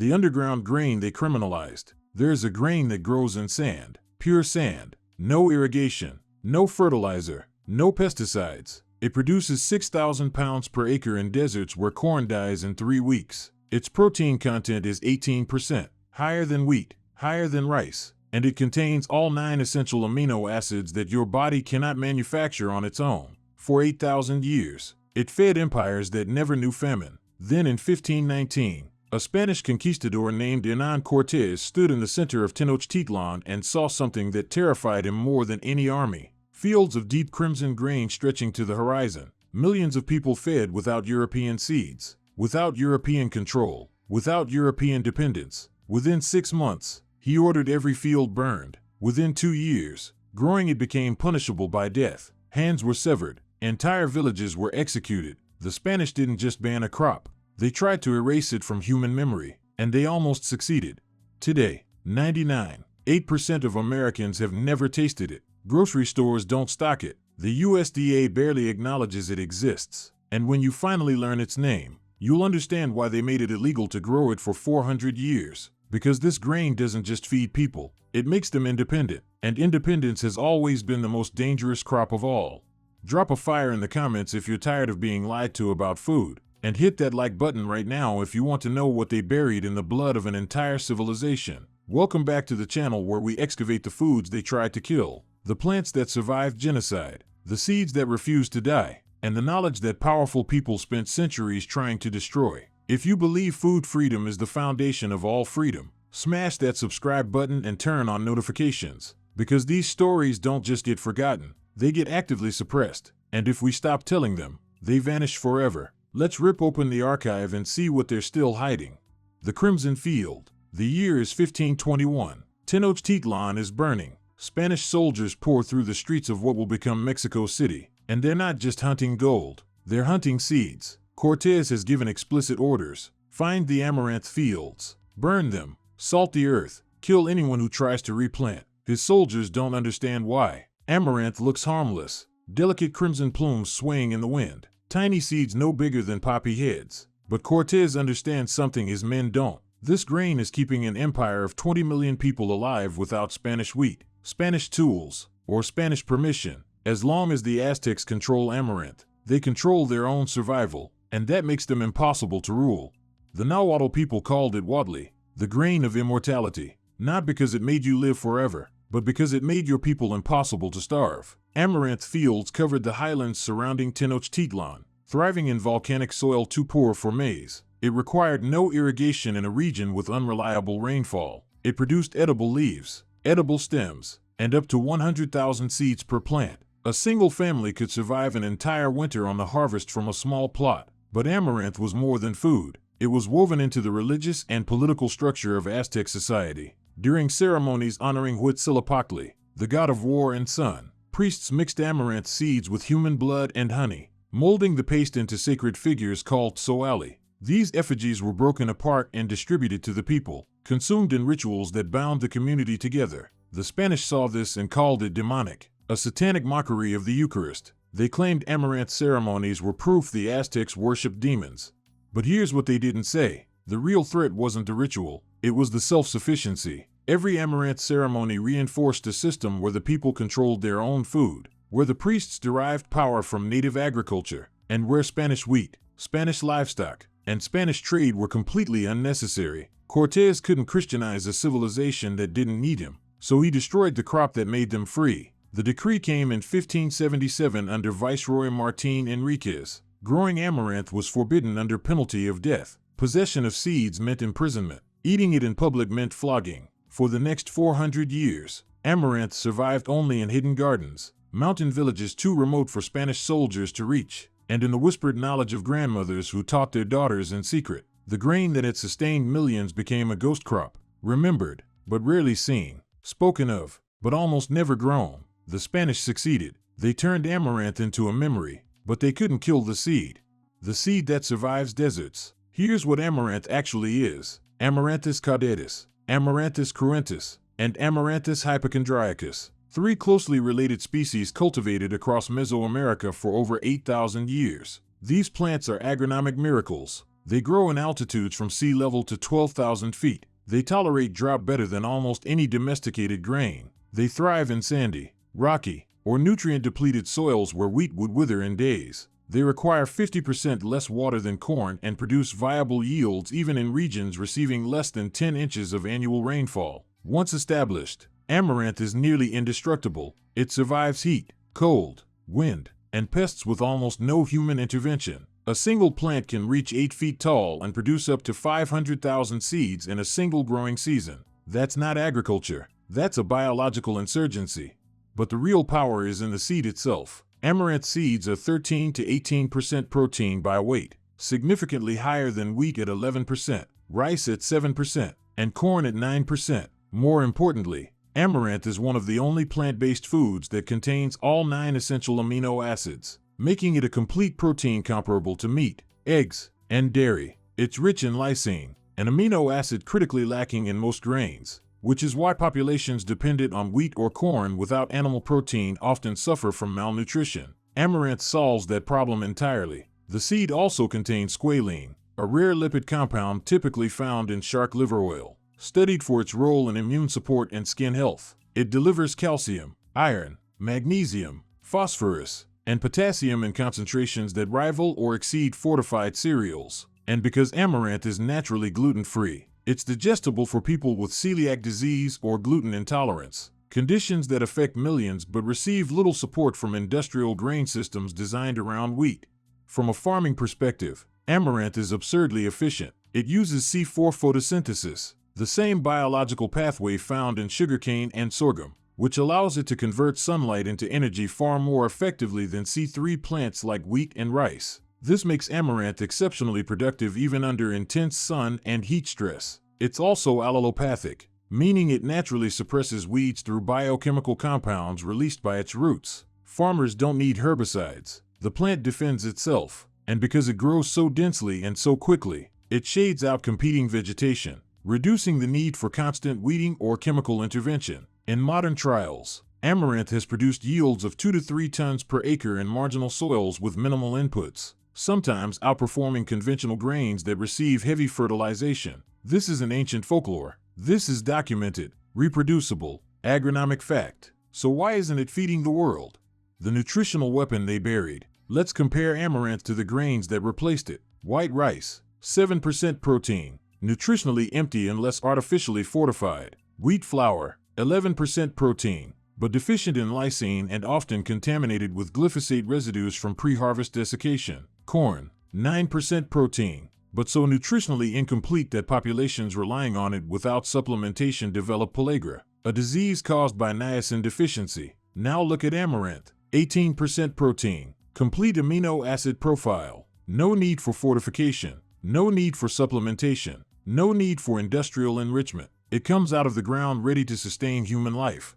the underground grain they criminalized. There's a grain that grows in sand, pure sand, no irrigation, no fertilizer, no pesticides. It produces 6,000 pounds per acre in deserts where corn dies in 3 weeks. Its protein content is 18%, higher than wheat, higher than rice, and it contains all 9 essential amino acids that your body cannot manufacture on its own. For 8,000 years, it fed empires that never knew famine. Then in 1519, a Spanish conquistador named Hernán Cortés stood in the center of Tenochtitlan and saw something that terrified him more than any army. Fields of deep crimson grain stretching to the horizon. Millions of people fed without European seeds, without European control, without European dependence. Within 6 months, he ordered every field burned. Within 2 years, growing it became punishable by death. Hands were severed. Entire villages were executed. The Spanish didn't just ban a crop. They tried to erase it from human memory, and they almost succeeded. Today, 99.8% of Americans have never tasted it. Grocery stores don't stock it. The USDA barely acknowledges it exists. And when you finally learn its name, you'll understand why they made it illegal to grow it for 400 years. Because this grain doesn't just feed people, it makes them independent. And independence has always been the most dangerous crop of all. Drop a fire in the comments if you're tired of being lied to about food. And hit that like button right now if you want to know what they buried in the blood of an entire civilization. Welcome back to the channel where we excavate the foods they tried to kill. The plants that survived genocide, the seeds that refused to die, and the knowledge that powerful people spent centuries trying to destroy. If you believe food freedom is the foundation of all freedom, smash that subscribe button and turn on notifications. Because these stories don't just get forgotten, they get actively suppressed. And if we stop telling them, they vanish forever. Let's rip open the archive and see what they're still hiding. The Crimson Field. The year is 1521. Tenochtitlan is burning. Spanish soldiers pour through the streets of what will become Mexico City. And they're not just hunting gold, they're hunting seeds. Cortés has given explicit orders. Find the amaranth fields, burn them, salt the earth, kill anyone who tries to replant. His soldiers don't understand why. Amaranth looks harmless, delicate crimson plumes swaying in the wind, tiny seeds no bigger than poppy heads. But Cortés understands something his men don't. This grain is keeping an empire of 20 million people alive without Spanish wheat, Spanish tools, or Spanish permission. As long as the Aztecs control amaranth, they control their own survival, and that makes them impossible to rule. The Nahuatl people called it Huatli, the grain of immortality, not because it made you live forever, but because it made your people impossible to starve. Amaranth fields covered the highlands surrounding Tenochtitlan, thriving in volcanic soil too poor for maize. It required no irrigation in a region with unreliable rainfall. It produced edible leaves, edible stems, and up to 100,000 seeds per plant. A single family could survive an entire winter on the harvest from a small plot. But amaranth was more than food. It was woven into the religious and political structure of Aztec society. During ceremonies honoring Huitzilopochtli, the god of war and sun, priests mixed amaranth seeds with human blood and honey, molding the paste into sacred figures called tzoalli. These effigies were broken apart and distributed to the people, consumed in rituals that bound the community together. The Spanish saw this and called it demonic, a satanic mockery of the Eucharist. They claimed amaranth ceremonies were proof the Aztecs worshipped demons. But here's what they didn't say. The real threat wasn't the ritual, it was the self-sufficiency. Every amaranth ceremony reinforced a system where the people controlled their own food, where the priests derived power from native agriculture, and where Spanish wheat, Spanish livestock, and Spanish trade were completely unnecessary. Cortés couldn't Christianize a civilization that didn't need him, so he destroyed the crop that made them free. The decree came in 1577 under Viceroy Martín Enríquez. Growing amaranth was forbidden under penalty of death. Possession of seeds meant imprisonment. Eating it in public meant flogging. For the next 400 years, amaranth survived only in hidden gardens, mountain villages too remote for Spanish soldiers to reach, and in the whispered knowledge of grandmothers who taught their daughters in secret. The grain that had sustained millions became a ghost crop, remembered, but rarely seen, spoken of, but almost never grown. The Spanish succeeded. They turned amaranth into a memory, but they couldn't kill the seed. The seed that survives deserts. Here's what amaranth actually is. Amaranthus caudatus, Amaranthus cruentus, and Amaranthus hypochondriacus. 3 closely related species cultivated across Mesoamerica for over 8,000 years. These plants are agronomic miracles. They grow in altitudes from sea level to 12,000 feet. They tolerate drought better than almost any domesticated grain. They thrive in sandy, rocky, or nutrient-depleted soils where wheat would wither in days. They require 50% less water than corn and produce viable yields even in regions receiving less than 10 inches of annual rainfall. Once established, amaranth is nearly indestructible. It survives heat, cold, wind, and pests with almost no human intervention. A single plant can reach 8 feet tall and produce up to 500,000 seeds in a single growing season. That's not agriculture. That's a biological insurgency. But the real power is in the seed itself. Amaranth seeds are 13 to 18% protein by weight, significantly higher than wheat at 11%, rice at 7%, and corn at 9%. More importantly, amaranth is one of the only plant-based foods that contains all 9 essential amino acids, making it a complete protein comparable to meat, eggs, and dairy. It's rich in lysine, an amino acid critically lacking in most grains, which is why populations dependent on wheat or corn without animal protein often suffer from malnutrition. Amaranth solves that problem entirely. The seed also contains squalene, a rare lipid compound typically found in shark liver oil, studied for its role in immune support and skin health. It delivers calcium, iron, magnesium, phosphorus, and potassium in concentrations that rival or exceed fortified cereals. And because amaranth is naturally gluten-free, it's digestible for people with celiac disease or gluten intolerance, conditions that affect millions but receive little support from industrial grain systems designed around wheat. From a farming perspective, amaranth is absurdly efficient. It uses C4 photosynthesis, the same biological pathway found in sugarcane and sorghum, which allows it to convert sunlight into energy far more effectively than C3 plants like wheat and rice. This makes amaranth exceptionally productive even under intense sun and heat stress. It's also allelopathic, meaning it naturally suppresses weeds through biochemical compounds released by its roots. Farmers don't need herbicides. The plant defends itself, and because it grows so densely and so quickly, it shades out competing vegetation, reducing the need for constant weeding or chemical intervention. In modern trials, amaranth has produced yields of 2 to 3 tons per acre in marginal soils with minimal inputs, sometimes outperforming conventional grains that receive heavy fertilization. This is an ancient folklore. This is documented, reproducible, agronomic fact. So why isn't it feeding the world? The nutritional weapon they buried. Let's compare amaranth to the grains that replaced it. White rice, 7% protein, nutritionally empty unless artificially fortified. Wheat flour, 11% protein, but deficient in lysine and often contaminated with glyphosate residues from pre-harvest desiccation. Corn, 9% protein, but so nutritionally incomplete that populations relying on it without supplementation develop pellagra, a disease caused by niacin deficiency. Now look at amaranth, 18% protein, complete amino acid profile, no need for fortification, no need for supplementation, no need for industrial enrichment. It comes out of the ground ready to sustain human life.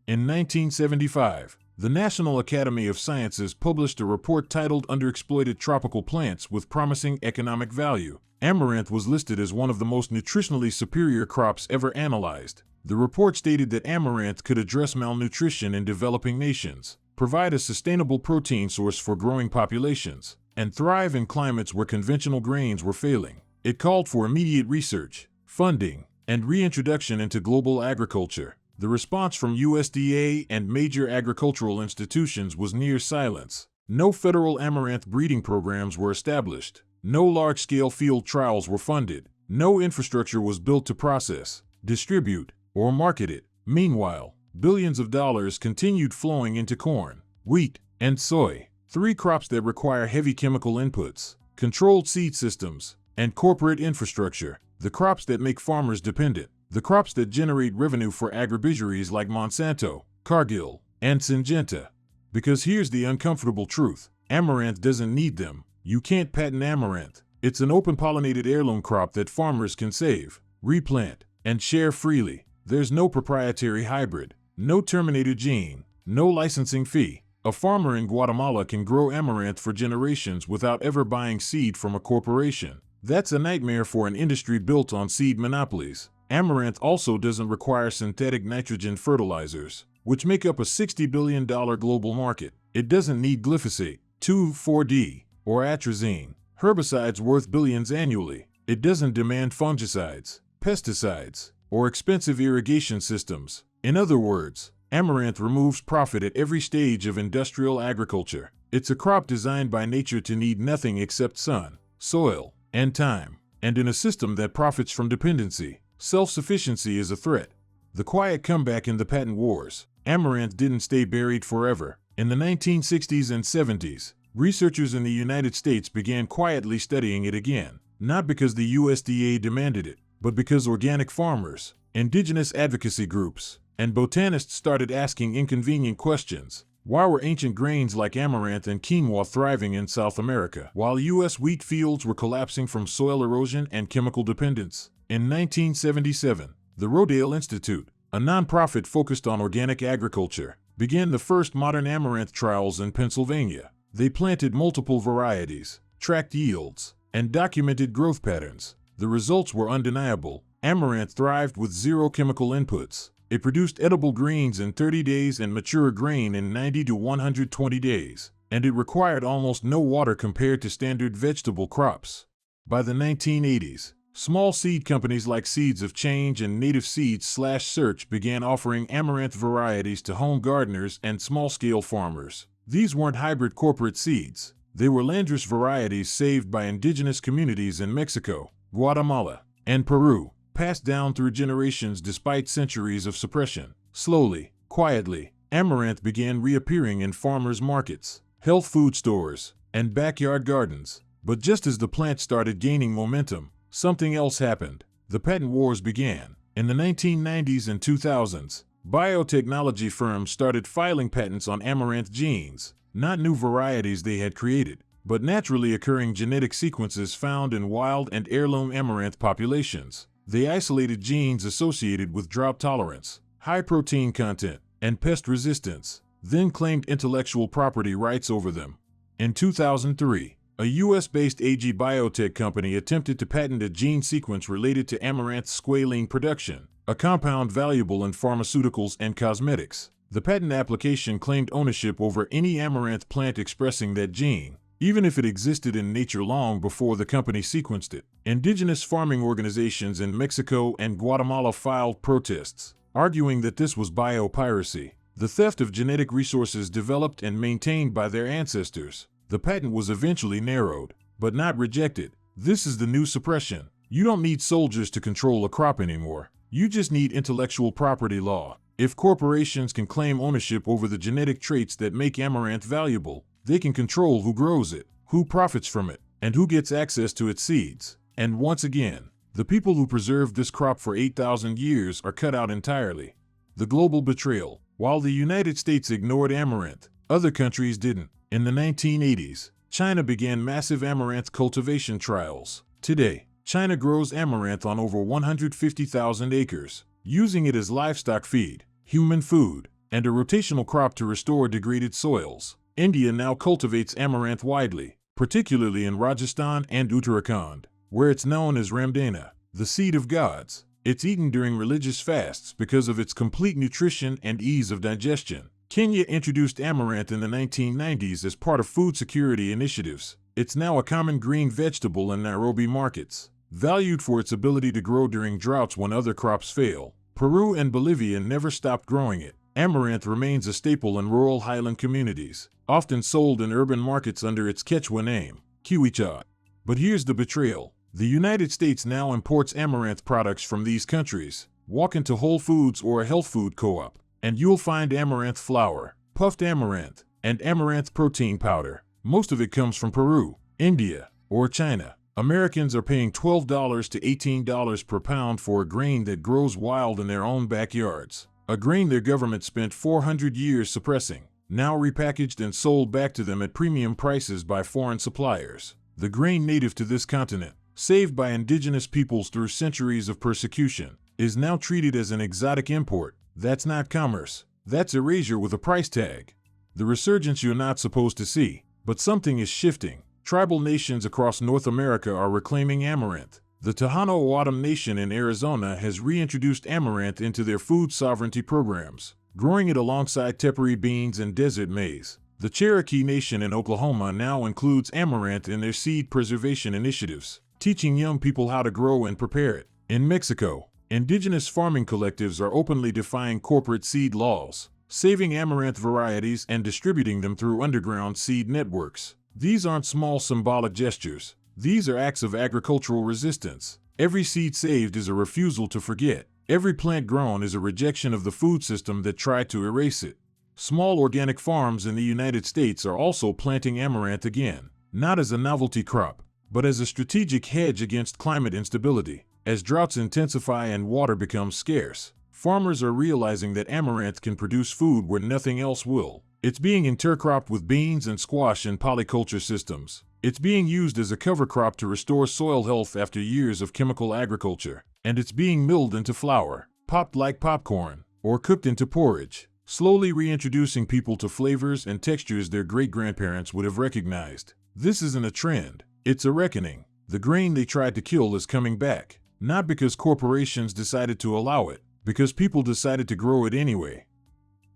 In 1975, the National Academy of Sciences published a report titled Underexploited Tropical Plants with Promising Economic Value. Amaranth was listed as one of the most nutritionally superior crops ever analyzed. The report stated that amaranth could address malnutrition in developing nations, provide a sustainable protein source for growing populations, and thrive in climates where conventional grains were failing. It called for immediate research, funding, and reintroduction into global agriculture. The response from USDA and major agricultural institutions was near silence. No federal amaranth breeding programs were established. No large-scale field trials were funded. No infrastructure was built to process, distribute, or market it. Meanwhile, billions of dollars continued flowing into corn, wheat, and soy, 3 crops that require heavy chemical inputs, controlled seed systems, and corporate infrastructure. The crops that make farmers dependent. The crops that generate revenue for agribusinesses like Monsanto, Cargill, and Syngenta. Because here's the uncomfortable truth. Amaranth doesn't need them. You can't patent amaranth. It's an open-pollinated heirloom crop that farmers can save, replant, and share freely. There's no proprietary hybrid, no terminated gene, no licensing fee. A farmer in Guatemala can grow amaranth for generations without ever buying seed from a corporation. That's a nightmare for an industry built on seed monopolies. Amaranth also doesn't require synthetic nitrogen fertilizers, which make up a $60 billion global market. It doesn't need glyphosate, 2,4-D, or atrazine. herbicides worth billions annually. It doesn't demand fungicides, pesticides, or expensive irrigation systems. In other words, amaranth removes profit at every stage of industrial agriculture. It's a crop designed by nature to need nothing except sun, soil, and time. And in a system that profits from dependency, self-sufficiency is a threat. The quiet comeback in the patent wars. Amaranth didn't stay buried forever. In the 1960s and 70s, researchers in the United States began quietly studying it again, not because the USDA demanded it, but because organic farmers, indigenous advocacy groups, and botanists started asking inconvenient questions. Why were ancient grains like amaranth and quinoa thriving in South America, while U.S. wheat fields were collapsing from soil erosion and chemical dependence? In 1977, the Rodale Institute, a nonprofit focused on organic agriculture, began the first modern amaranth trials in Pennsylvania. They planted multiple varieties, tracked yields, and documented growth patterns. The results were undeniable. Amaranth thrived with zero chemical inputs. It produced edible greens in 30 days and mature grain in 90 to 120 days, and it required almost no water compared to standard vegetable crops. By the 1980s, small seed companies like Seeds of Change and Native Seeds/Search began offering amaranth varieties to home gardeners and small-scale farmers. These weren't hybrid corporate seeds. They were landrace varieties saved by indigenous communities in Mexico, Guatemala, and Peru, passed down through generations despite centuries of suppression. Slowly, quietly, amaranth began reappearing in farmers' markets, health food stores, and backyard gardens. But just as the plant started gaining momentum, something else happened. The patent wars began. In the 1990s and 2000s, biotechnology firms started filing patents on amaranth genes, not new varieties they had created, but naturally occurring genetic sequences found in wild and heirloom amaranth populations. They isolated genes associated with drought tolerance, high protein content, and pest resistance, then claimed intellectual property rights over them. In 2003, a US-based AG biotech company attempted to patent a gene sequence related to amaranth squalene production, a compound valuable in pharmaceuticals and cosmetics. The patent application claimed ownership over any amaranth plant expressing that gene, even if it existed in nature long before the company sequenced it. Indigenous farming organizations in Mexico and Guatemala filed protests, arguing that this was biopiracy, the theft of genetic resources developed and maintained by their ancestors. The patent was eventually narrowed, but not rejected. This is the new suppression. You don't need soldiers to control a crop anymore. You just need intellectual property law. If corporations can claim ownership over the genetic traits that make amaranth valuable, they can control who grows it, who profits from it, and who gets access to its seeds. And once again, the people who preserved this crop for 8,000 years are cut out entirely. The global betrayal. While the United States ignored amaranth, other countries didn't. In the 1980s, China began massive amaranth cultivation trials. Today, China grows amaranth on over 150,000 acres, using it as livestock feed, human food, and a rotational crop to restore degraded soils. India now cultivates amaranth widely, particularly in Rajasthan and Uttarakhand, where it's known as Ramdana, the seed of gods. It's eaten during religious fasts because of its complete nutrition and ease of digestion. Kenya introduced amaranth in the 1990s as part of food security initiatives. It's now a common green vegetable in Nairobi markets, valued for its ability to grow during droughts when other crops fail. Peru and Bolivia never stopped growing it. Amaranth remains a staple in rural highland communities, often sold in urban markets under its Quechua name, kiwicha. But here's the betrayal. The United States now imports amaranth products from these countries. Walk into Whole Foods or a health food co-op, and you'll find amaranth flour, puffed amaranth, and amaranth protein powder. Most of it comes from Peru, India, or China. Americans are paying $12 to $18 per pound for a grain that grows wild in their own backyards. A grain their government spent 400 years suppressing, now repackaged and sold back to them at premium prices by foreign suppliers. The grain native to this continent, saved by indigenous peoples through centuries of persecution, is now treated as an exotic import. That's not commerce. That's erasure with a price tag. The resurgence you're not supposed to see. But something is shifting. Tribal nations across North America are reclaiming amaranth. The Tohono O'odham Nation in Arizona has reintroduced amaranth into their food sovereignty programs, growing it alongside tepary beans and desert maize. The Cherokee Nation in Oklahoma now includes amaranth in their seed preservation initiatives, teaching young people how to grow and prepare it. In Mexico, indigenous farming collectives are openly defying corporate seed laws, saving amaranth varieties and distributing them through underground seed networks. These aren't small symbolic gestures. These are acts of agricultural resistance. Every seed saved is a refusal to forget. Every plant grown is a rejection of the food system that tried to erase it. Small organic farms in the United States are also planting amaranth again, not as a novelty crop, but as a strategic hedge against climate instability. As droughts intensify and water becomes scarce, farmers are realizing that amaranth can produce food where nothing else will. It's being intercropped with beans and squash in polyculture systems. It's being used as a cover crop to restore soil health after years of chemical agriculture. And it's being milled into flour, popped like popcorn, or cooked into porridge, slowly reintroducing people to flavors and textures their great-grandparents would have recognized. This isn't a trend, it's a reckoning. The grain they tried to kill is coming back, not because corporations decided to allow it, because people decided to grow it anyway.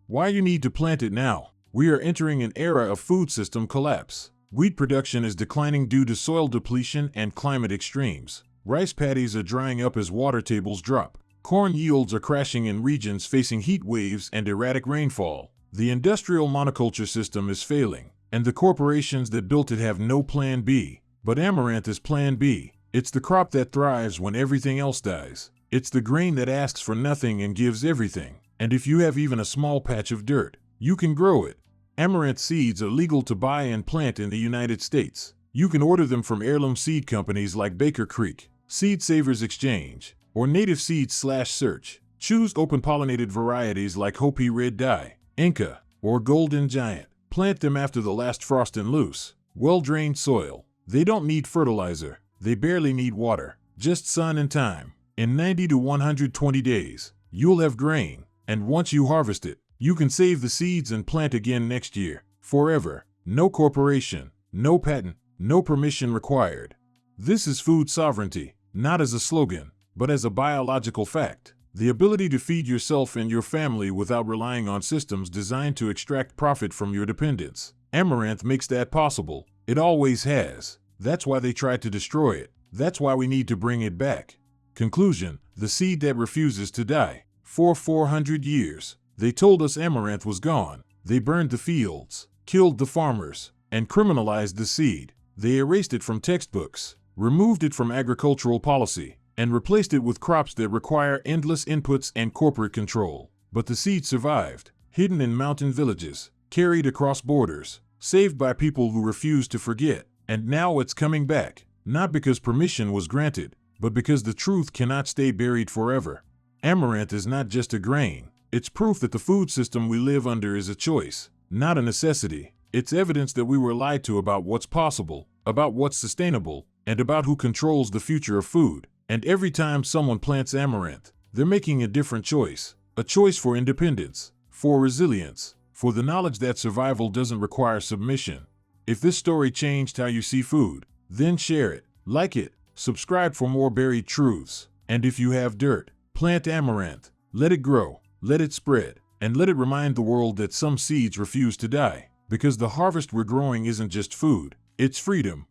Why you need to plant it now? We are entering an era of food system collapse. Wheat production is declining due to soil depletion and climate extremes. Rice paddies are drying up as water tables drop. Corn yields are crashing in regions facing heat waves and erratic rainfall. The industrial monoculture system is failing, and the corporations that built it have no plan B. But amaranth is plan B. It's the crop that thrives when everything else dies. It's the grain that asks for nothing and gives everything. And if you have even a small patch of dirt, you can grow it. Amaranth seeds are legal to buy and plant in the United States. You can order them from heirloom seed companies like Baker Creek, Seed Savers Exchange, or Native Seeds/Search. Choose open-pollinated varieties like Hopi Red Dye, Inca, or Golden Giant. Plant them after the last frost in loose, well-drained soil. They don't need fertilizer. They barely need water, just sun and time. In 90 to 120 days, you'll have grain, and once you harvest it, you can save the seeds and plant again next year, forever. No corporation, no patent, no permission required. This is food sovereignty, not as a slogan, but as a biological fact. The ability to feed yourself and your family without relying on systems designed to extract profit from your dependents. Amaranth makes that possible. It always has. That's why they tried to destroy it. That's why we need to bring it back. Conclusion: the seed that refuses to die. For 400 years, they told us amaranth was gone. They burned the fields, killed the farmers, and criminalized the seed. They erased it from textbooks, removed it from agricultural policy, and replaced it with crops that require endless inputs and corporate control. But the seed survived, hidden in mountain villages, carried across borders, saved by people who refused to forget. And now it's coming back, not because permission was granted, but because the truth cannot stay buried forever. Amaranth is not just a grain. It's proof that the food system we live under is a choice, not a necessity. It's evidence that we were lied to about what's possible, about what's sustainable, and about who controls the future of food. And every time someone plants amaranth, they're making a different choice. A choice for independence, for resilience, for the knowledge that survival doesn't require submission. If this story changed how you see food, then share it, like it, subscribe for more buried truths. And if you have dirt, plant amaranth, let it grow, let it spread, and let it remind the world that some seeds refuse to die. Because the harvest we're growing isn't just food, it's freedom.